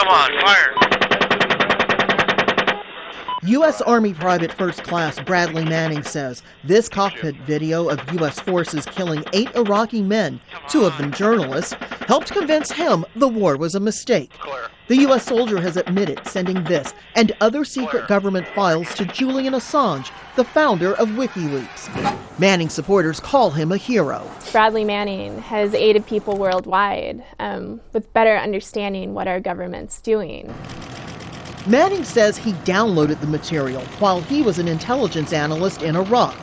Come on, fire. U.S. Army Private First Class Bradley Manning says this cockpit video of U.S. forces killing 8 Iraqi men, 2 of them journalists, helped convince him the war was a mistake. The U.S. soldier has admitted sending this and other secret government files to Julian Assange, the founder of WikiLeaks. Manning supporters call him a hero. Bradley Manning has aided people worldwide with better understanding what our government's doing. Manning says he downloaded the material while he was an intelligence analyst in Iraq.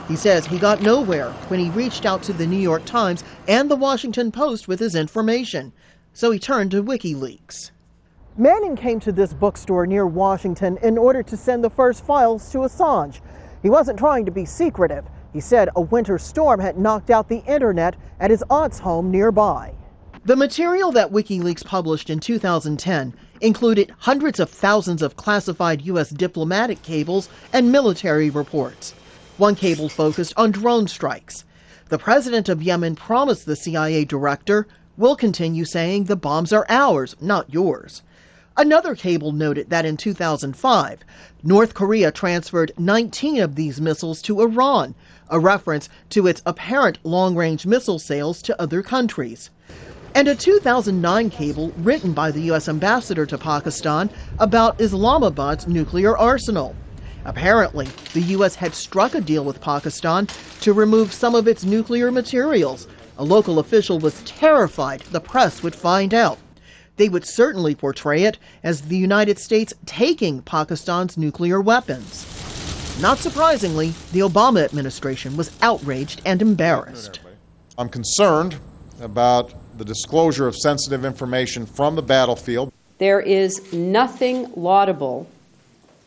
He says he got nowhere when he reached out to the New York Times and the Washington Post with his information, so he turned to WikiLeaks. Manning came to this bookstore near Washington in order to send the first files to Assange. He wasn't trying to be secretive. He said a winter storm had knocked out the internet at his aunt's home nearby. The material that WikiLeaks published in 2010 included hundreds of thousands of classified U.S. diplomatic cables and military reports. One cable focused on drone strikes. The president of Yemen promised the CIA director, "We'll continue saying the bombs are ours, not yours." Another cable noted that in 2005, North Korea transferred 19 of these missiles to Iran, a reference to its apparent long-range missile sales to other countries. And a 2009 cable written by the U.S. ambassador to Pakistan about Islamabad's nuclear arsenal. Apparently, the U.S. had struck a deal with Pakistan to remove some of its nuclear materials. A local official was terrified the press would find out. They would certainly portray it as the United States taking Pakistan's nuclear weapons. Not surprisingly, the Obama administration was outraged and embarrassed. I'm concerned about the disclosure of sensitive information from the battlefield. There is nothing laudable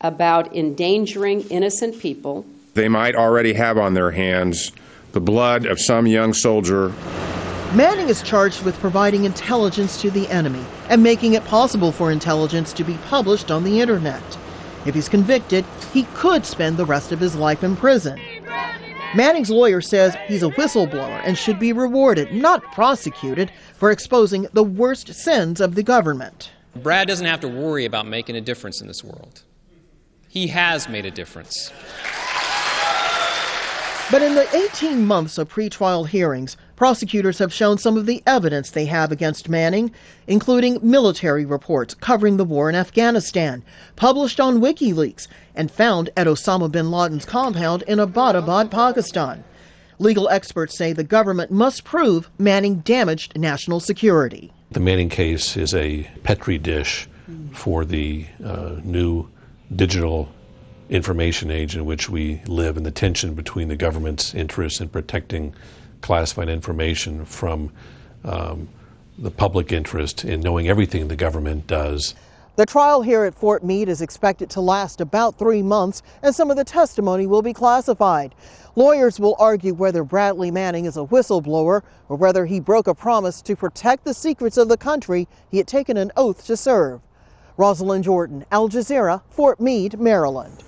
about endangering innocent people. They might already have on their hands the blood of some young soldier. Manning is charged with providing intelligence to the enemy and making it possible for intelligence to be published on the internet. If he's convicted, he could spend the rest of his life in prison. Manning's lawyer says he's a whistleblower and should be rewarded, not prosecuted, for exposing the worst sins of the government. Brad doesn't have to worry about making a difference in this world. He has made a difference. But in the 18 months of pretrial hearings, prosecutors have shown some of the evidence they have against Manning, including military reports covering the war in Afghanistan, published on WikiLeaks, and found at Osama bin Laden's compound in Abbottabad, Pakistan. Legal experts say the government must prove Manning damaged national security. The Manning case is a petri dish for the new digital information age in which we live, and the tension between the government's interests in protecting classified information from the public interest in knowing everything the government does. The trial here at Fort Meade is expected to last about 3 months, and some of the testimony will be classified. Lawyers will argue whether Bradley Manning is a whistleblower or whether he broke a promise to protect the secrets of the country he had taken an oath to serve. Rosalind Jordan, Al Jazeera, Fort Meade, Maryland.